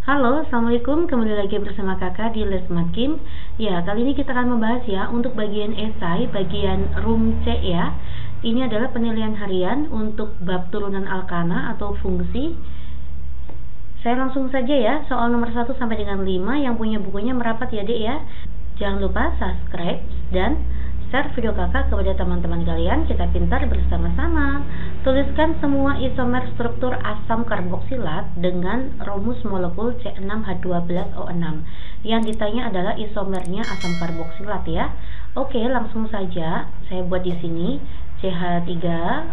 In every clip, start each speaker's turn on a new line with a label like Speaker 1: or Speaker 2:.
Speaker 1: Halo, Assalamualaikum. Kembali lagi bersama kakak di Les Makim. Ya, kali ini kita akan membahas ya untuk bagian esai, bagian room C ya. Ini adalah penilaian harian untuk bab turunan alkana atau fungsi. Saya langsung saja ya, soal nomor 1 sampai dengan 5 yang punya bukunya merapat ya dek ya. Jangan lupa subscribe dan share video kakak kepada teman-teman kalian. Kita pintar bersama-sama. Tuliskan semua isomer struktur asam karboksilat dengan rumus molekul C6H12O6. Yang ditanya adalah isomernya asam karboksilat ya. Oke, langsung saja saya buat di sini CH3,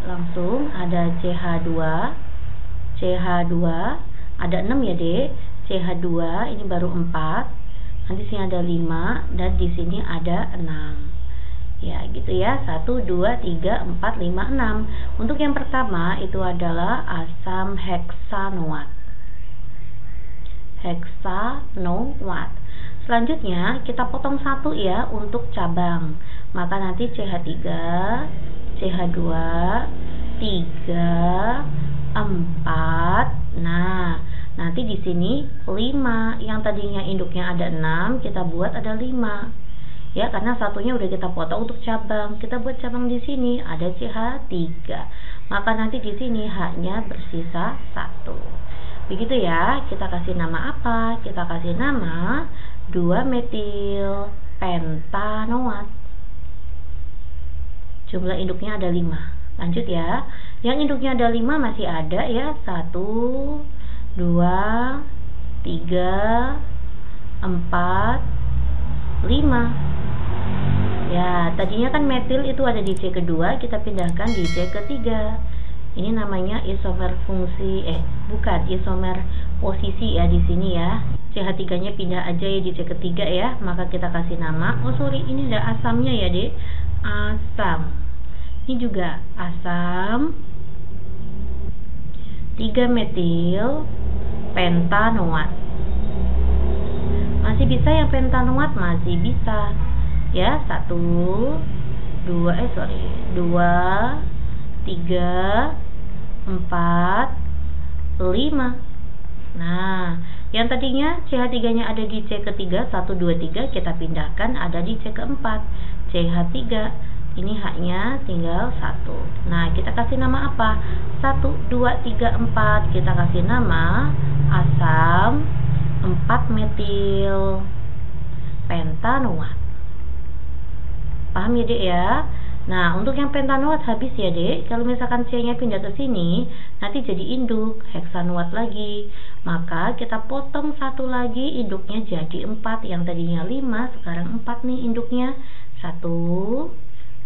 Speaker 1: langsung ada CH2, CH2, ada 6 ya dek. CH2 ini baru 4. Nanti sini ada 5 dan di sini ada 6. Ya gitu ya, 1, 2, 3, 4, 5, 6. Untuk yang pertama itu adalah asam heksanoat. Heksanoat. Selanjutnya kita potong 1 ya untuk cabang. Maka nanti CH3, CH2, 3, 4. Nah, nanti di sini 5. Yang tadinya induknya ada 6, kita buat ada 5. Ya, karena satunya udah kita potong untuk cabang. Kita buat cabang di sini ada CH3. Maka nanti di sini H-nya bersisa 1. Begitu ya. Kita kasih nama apa? Kita kasih nama 2-metil pentanoat. Jumlah induknya ada 5. Lanjut ya. Yang induknya ada 5 masih ada ya. 1, 2, 3, 4, 5. Ya, tadinya kan metil itu ada di C kedua, kita pindahkan di C ketiga. Ini namanya isomer fungsi, isomer posisi ya di sini ya. CH3-nya pindah aja ya di C ketiga ya. Maka kita kasih nama. Ini ada asamnya ya, Dek. Asam. Ini juga asam 3-metil pentanoat. Masih bisa yang pentanoat, masih bisa. Ya, 1, 2, 3, 4, 5. Nah, yang tadinya CH3-nya ada di C ketiga, 1, 2, 3, kita pindahkan ada di C keempat, CH3. Ini H-nya tinggal 1. Nah, kita kasih nama apa? 1, 2, 3, 4. Kita kasih nama asam 4-metil pentanoat. Paham ya dek ya? Nah, untuk yang pentanoat habis ya dek. Kalau misalkan C-nya pindah ke sini, nanti jadi induk heksanoat lagi. Maka kita potong 1 lagi, induknya jadi 4. Yang tadinya 5, sekarang 4 nih induknya. 1,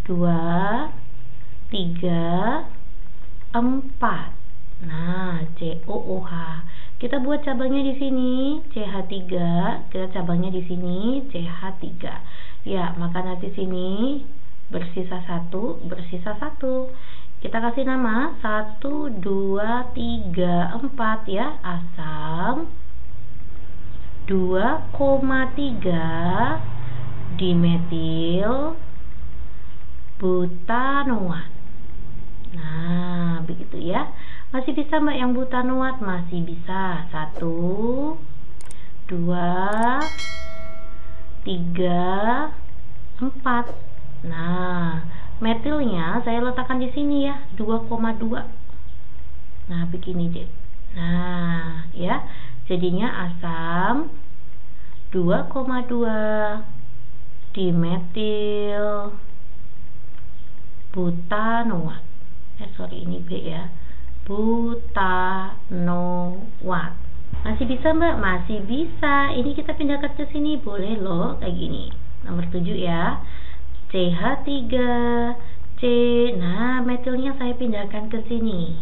Speaker 1: 2, 3, 4. Nah, COOH. Kita buat cabangnya di sini CH3, kita cabangnya di sini CH3. Ya, maka nanti sini bersisa 1, bersisa 1. Kita kasih nama 1, 2, 3, 4 ya, asam 2,3 dimetil butanoat. Nah, begitu ya. Masih bisa mbak yang butanoat? Masih bisa. 1, 2, 3, 4. Nah, metilnya saya letakkan di sini ya, 2,2. Nah, begini deh. Nah, ya. Jadinya asam 2,2 dimetil butanoat. Ini B ya. Butanoat. Masih bisa mbak? Masih bisa. Ini kita pindahkan ke sini, boleh loh kayak gini. Nomor 7 ya. CH3, C. Nah, metilnya saya pindahkan ke sini.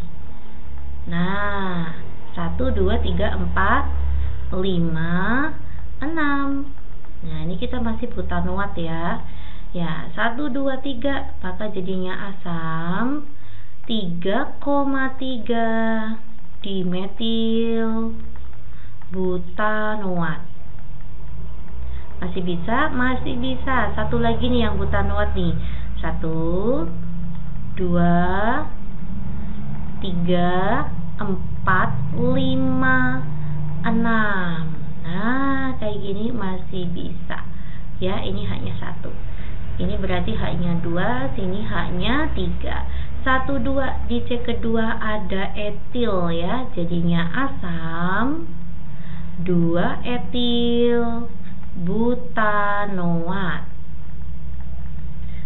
Speaker 1: Nah, 1, 2, 3, 4, 5, 6. Nah, ini kita masih butanoat ya. Ya, 1, 2, 3. Maka jadinya asam 3,3 dimetil butanoat. Masih bisa? Masih bisa. 1 lagi nih yang butanoat nih. 1, 2, 3, 4, 5. 6. Nah, kayak gini masih bisa. Ya, ini H-nya 1. Ini berarti H-nya 2, sini H-nya 3. 1, 2, di C kedua ada etil ya, jadinya asam 2 etil butanoat.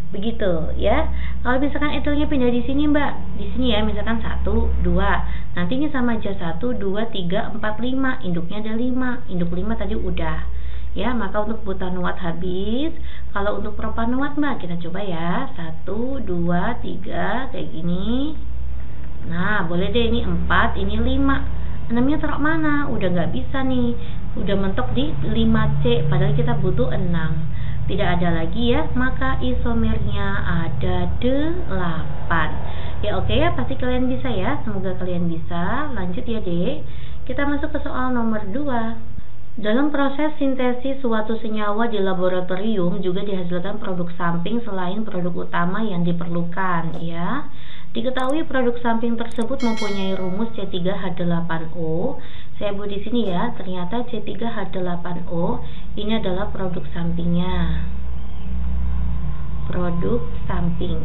Speaker 1: Begitu ya. Kalau misalkan etilnya pindah di sini Mbak, di sini ya, misalkan 1, 2. Nanti ini sama aja 1, 2, 3, 4, 5. Induknya ada 5. Induk 5 tadi udah. Ya, maka untuk butanoat habis. Kalau untuk propanoat Mbak, kita coba ya. 1, 2, 3 kayak gini. Nah, boleh deh ini 4, ini 5. 6-nya taruh mana? Udah nggak bisa nih. Udah mentok di 5C, padahal kita butuh 6. Tidak ada lagi ya, maka isomernya ada 8. Ya oke ya, pasti kalian bisa ya. Semoga kalian bisa. Lanjut ya Dek. Kita masuk ke soal nomor 2. Dalam proses sintesis suatu senyawa di laboratorium juga dihasilkan produk samping selain produk utama yang diperlukan ya. Diketahui produk samping tersebut mempunyai rumus C3H8O. Saya buat di sini ya, ternyata C3H8O ini adalah produk sampingnya. Produk samping.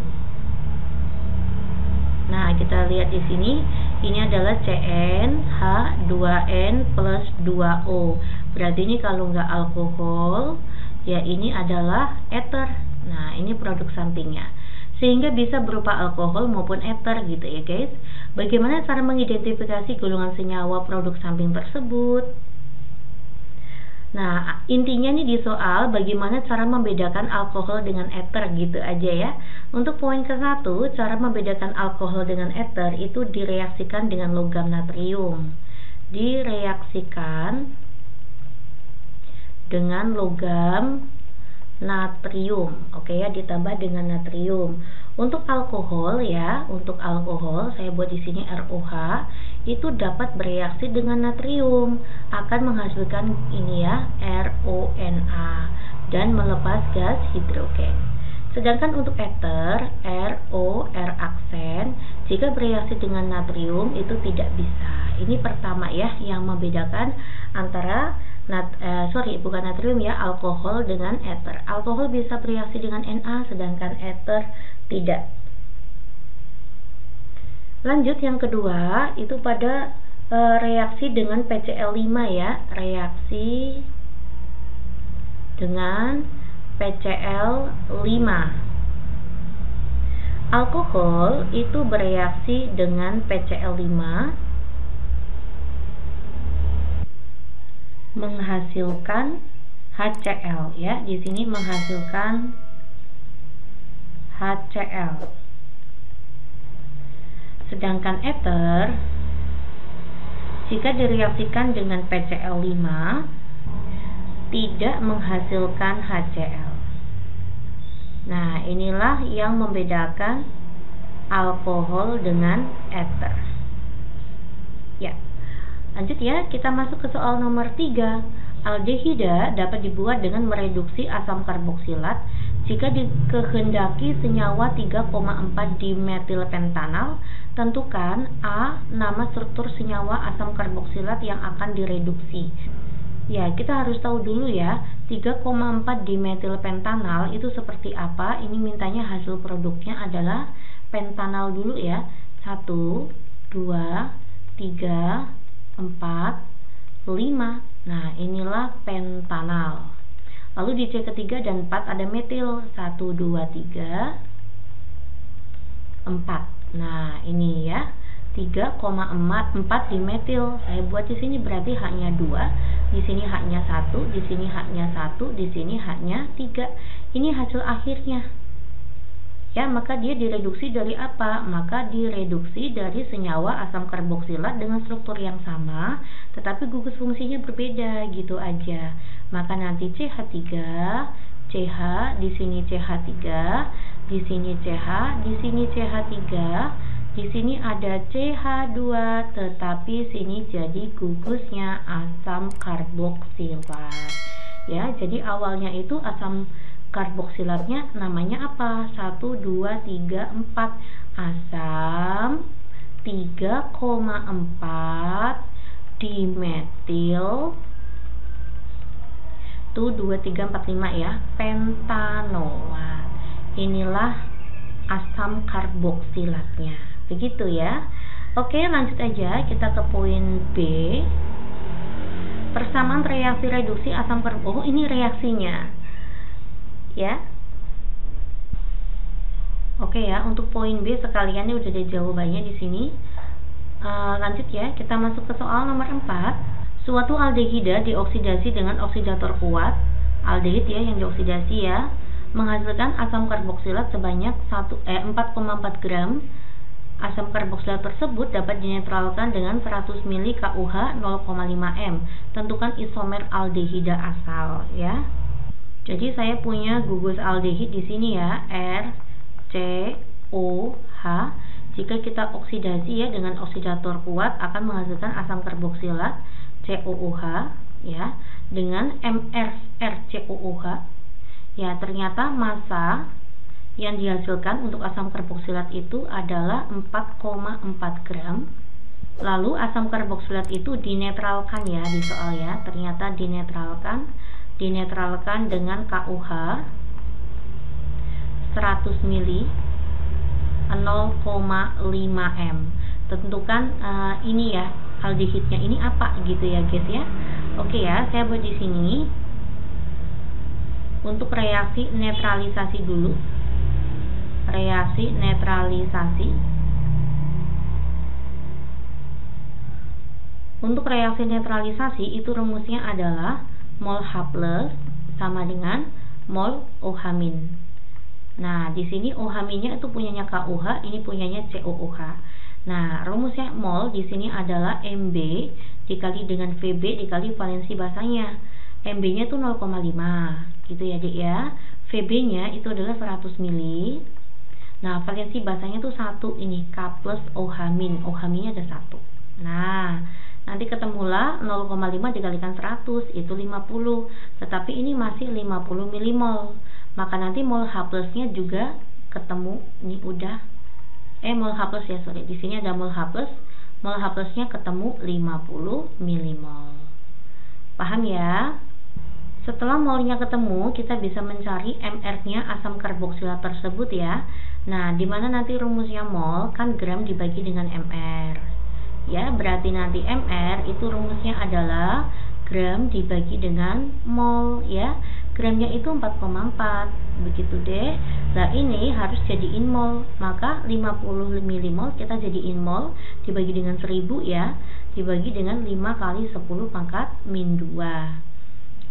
Speaker 1: Nah, kita lihat di sini, ini adalah CnH2n plus 2O. Berarti ini kalau nggak alkohol, ya ini adalah ether. Nah, ini produk sampingnya. Sehingga bisa berupa alkohol maupun ether gitu ya guys. Bagaimana cara mengidentifikasi golongan senyawa produk samping tersebut? Nah, intinya nih di soal bagaimana cara membedakan alkohol dengan ether gitu aja ya. Untuk poin ke-1, cara membedakan alkohol dengan ether itu direaksikan dengan logam natrium. Direaksikan dengan logam natrium. Oke ya, ditambah dengan natrium. Untuk alkohol ya, untuk alkohol saya buat di sini ROH itu dapat bereaksi dengan natrium, akan menghasilkan ini ya RONA dan melepas gas hidrogen. Sedangkan untuk ether, ROR aksen, jika bereaksi dengan natrium itu tidak bisa. Ini pertama ya yang membedakan antara bukan natrium ya, alkohol dengan ether. Alkohol bisa bereaksi dengan Na, sedangkan ether tidak. Lanjut yang kedua, itu pada reaksi dengan PCl5 ya, reaksi dengan PCl5. Alkohol itu bereaksi dengan PCl5 menghasilkan HCl ya. Di sini menghasilkan HCl. Sedangkan ether jika direaksikan dengan PCl5 tidak menghasilkan HCl. Nah, inilah yang membedakan alkohol dengan ether. Ya. Lanjut ya, kita masuk ke soal nomor 3. Aldehida dapat dibuat dengan mereduksi asam karboksilat jika dikehendaki senyawa 3,4 dimetilpentanal. Tentukan A, nama struktur senyawa asam karboksilat yang akan direduksi. Ya, kita harus tahu dulu ya, 3,4 dimetilpentanal itu seperti apa. Ini mintanya hasil produknya adalah pentanal dulu ya. 1, 2, 3, 4, 5. Nah, inilah pentanal. Lalu di C ketiga dan 4 ada metil. 1, 2, 3, 4. Nah, ini ya. 3,4 dimetil. Saya buat di sini berarti H-nya 2, di sini H-nya 1, di sini H-nya 1, di sini H-nya 3. Ini hasil akhirnya. Ya, maka dia direduksi dari apa? Maka direduksi dari senyawa asam karboksilat dengan struktur yang sama, tetapi gugus fungsinya berbeda, gitu aja. Maka nanti CH3, CH, di sini CH3, di sini CH, di sini CH3, di sini ada CH2, tetapi sini jadi gugusnya asam karboksilat. Ya, jadi awalnya itu asam karboksilatnya namanya apa? 1, 2, 3, 4. Asam 3,4 dimetil itu 2345 ya, pentanoat. Inilah asam karboksilatnya. Begitu ya. Oke, lanjut aja kita ke poin B. Persamaan reaksi reduksi asam karboksilat. Oh, ini reaksinya. Ya. Oke ya, untuk poin B sekalian ini udah ada jawabannya di sini. Lanjut ya, kita masuk ke soal nomor 4. Suatu aldehida dioksidasi dengan oksidator kuat, aldehid ya yang dioksidasi ya, menghasilkan asam karboksilat sebanyak 4,4 gram. Asam karboksilat tersebut dapat dinetralkan dengan 100 ml KUH 0,5 m. Tentukan isomer aldehida asal ya. Jadi saya punya gugus aldehid di sini ya, RCOH. Jika kita oksidasi ya dengan oksidator kuat akan menghasilkan asam karboksilat COOH ya dengan MrCOOH. Ya, ternyata massa yang dihasilkan untuk asam karboksilat itu adalah 4,4 gram. Lalu asam karboksilat itu dinetralkan ya di soal ya. Ternyata dinetralkan dengan KUH 100 ml 0,5 m. Tentukan ini ya aldehidnya ini apa gitu ya guys ya. Oke ya, saya buat di sini untuk reaksi netralisasi dulu. Reaksi netralisasi. Untuk reaksi netralisasi itu rumusnya adalah mol H+ sama dengan mol OH-. Nah, di sini OH-nya itu punyanya KUH, ini punyanya COOH. Nah, rumusnya mol di sini adalah MB dikali dengan VB dikali valensi basanya. MB-nya itu 0,5 gitu ya Dek ya. VB-nya itu adalah 100 ml. Nah, valensi basanya itu 1 ini K plus OH-. OH-nya ada 1. Nah, nanti ketemulah 0,5 dikalikan 100 itu 50. Tetapi ini masih 50 milimol. Maka nanti mol H+-nya juga ketemu. Ini udah mol H+ ya, sorry. Di sini ada mol H+. Mol H+-nya ketemu 50 milimol. Paham ya? Setelah molnya ketemu, kita bisa mencari MR-nya asam karboksilat tersebut ya. Nah, dimana nanti rumusnya mol kan gram dibagi dengan MR. Ya, berarti nanti MR itu rumusnya adalah gram dibagi dengan mol ya. Gramnya itu 4,4. Begitu deh. Nah, ini harus jadiin mol. Maka 50 milimol kita jadiin mol dibagi dengan 1000 ya. Dibagi dengan 5 kali 10 pangkat min 2.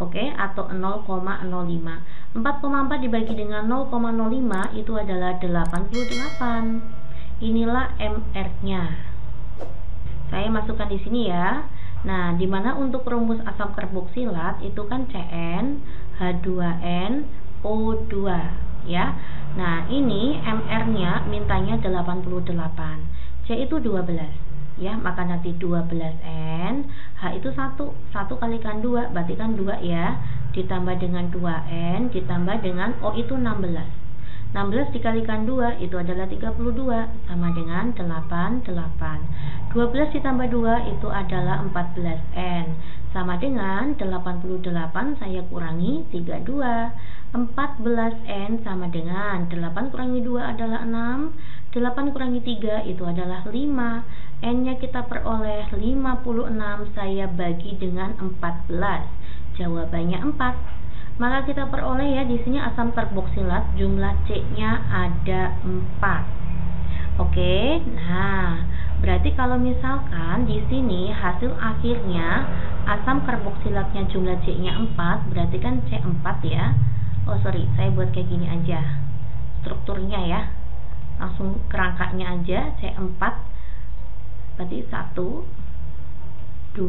Speaker 1: Oke, atau 0,05. 4,4 dibagi dengan 0,05 itu adalah 88. Inilah MR-nya. Saya masukkan di sini ya. Nah, dimana untuk rumus asam karboksilat itu kan CN H2N O2 ya. Nah, ini MR-nya mintanya 88. C itu 12. Ya, maka nanti 12N, H itu 1 kalikan 2, berarti kan 2 ya, ditambah dengan 2N, ditambah dengan O itu 16. 16 dikalikan 2 itu adalah 32, sama dengan 88. 12 ditambah 2 itu adalah 14N, sama dengan 88 saya kurangi 32. 14N sama dengan 8 kurangi 2 adalah 6, 8 kurangi 3 itu adalah 5. N-nya kita peroleh 56, saya bagi dengan 14. Jawabannya 4. Maka kita peroleh ya di sini asam karboksilat jumlah C-nya ada 4. Oke. Nah, berarti kalau misalkan di sini hasil akhirnya asam karboksilatnya jumlah C-nya 4, berarti kan C4 ya. Oh, sorry, saya buat kayak gini aja. Strukturnya ya. Langsung kerangkanya aja C4. Berarti 1 2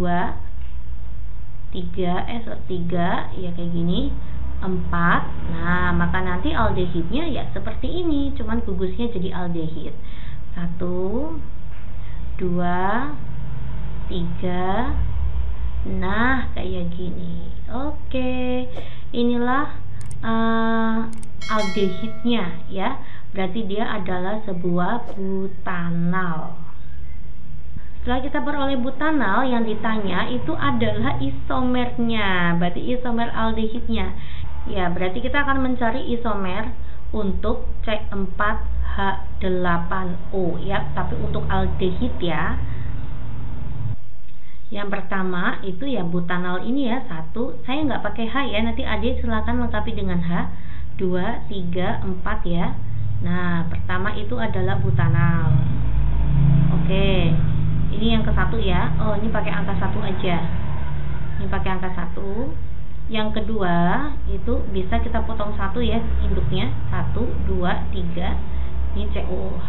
Speaker 1: 3 3 ya kayak gini 4. Nah, maka nanti aldehidnya ya seperti ini, cuman gugusnya jadi aldehid. 1 2 3. Nah, kayak gini. Oke. Inilah aldehidnya ya. Berarti dia adalah sebuah butanal. Setelah kita beroleh butanal, yang ditanya itu adalah isomernya, berarti isomer aldehidnya. Ya, berarti kita akan mencari isomer untuk C4H8O ya, tapi untuk aldehid ya. Yang pertama itu ya butanal ini ya, 1. Saya nggak pakai H ya, nanti adik silakan lengkapi dengan H. 2, 3, 4 ya. Nah, pertama itu adalah butanal. Oke, ini yang ke 1 ya. Oh, ini pakai angka 1 aja. Ini pakai angka 1. Yang kedua itu bisa kita potong 1 ya induknya. 1, 2, 3. Ini COOH.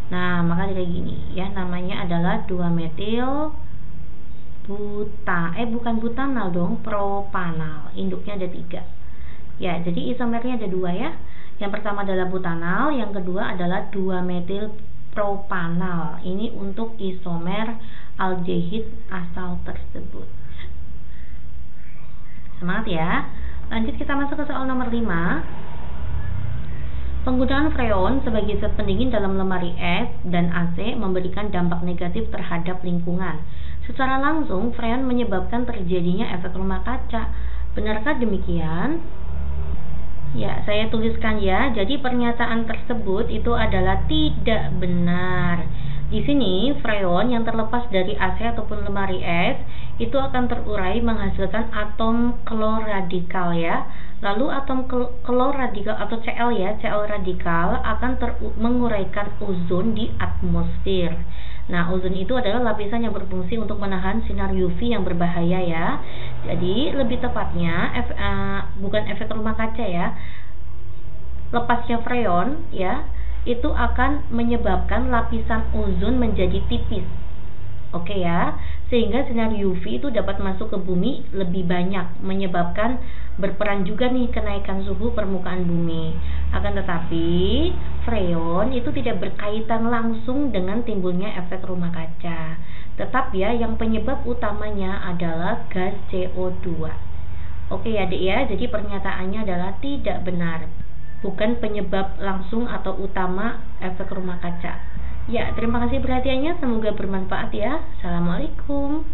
Speaker 1: Nah, maka kayak gini ya, namanya adalah 2-metil bukan butanal dong, propanal. Induknya ada 3. Ya, jadi isomernya ada 2 ya. Yang pertama adalah butanal, yang kedua adalah 2-metil propanal. Ini untuk isomer aldehid asal tersebut. Semangat ya. Lanjut kita masuk ke soal nomor 5. Penggunaan freon sebagai zat pendingin dalam lemari es dan AC memberikan dampak negatif terhadap lingkungan. Secara langsung, freon menyebabkan terjadinya efek rumah kaca. Benarkah demikian? Ya, saya tuliskan ya. Jadi pernyataan tersebut itu adalah tidak benar. Di sini freon yang terlepas dari AC ataupun lemari es itu akan terurai menghasilkan atom klor radikal ya. Lalu atom klor radikal atau Cl ya, Cl radikal akan menguraikan ozon di atmosfer. Nah, ozon itu adalah lapisan yang berfungsi untuk menahan sinar UV yang berbahaya ya. Jadi, lebih tepatnya bukan efek rumah kaca ya. Lepasnya freon ya, itu akan menyebabkan lapisan ozon menjadi tipis. Oke ya, sehingga sinar UV itu dapat masuk ke bumi lebih banyak, menyebabkan berperan juga nih kenaikan suhu permukaan bumi. Akan tetapi, freon itu tidak berkaitan langsung dengan timbulnya efek rumah kaca. Tetap ya, yang penyebab utamanya adalah gas CO2. Oke ya adik ya, jadi pernyataannya adalah tidak benar. Bukan penyebab langsung atau utama efek rumah kaca. Ya, terima kasih perhatiannya, semoga bermanfaat ya. Assalamualaikum.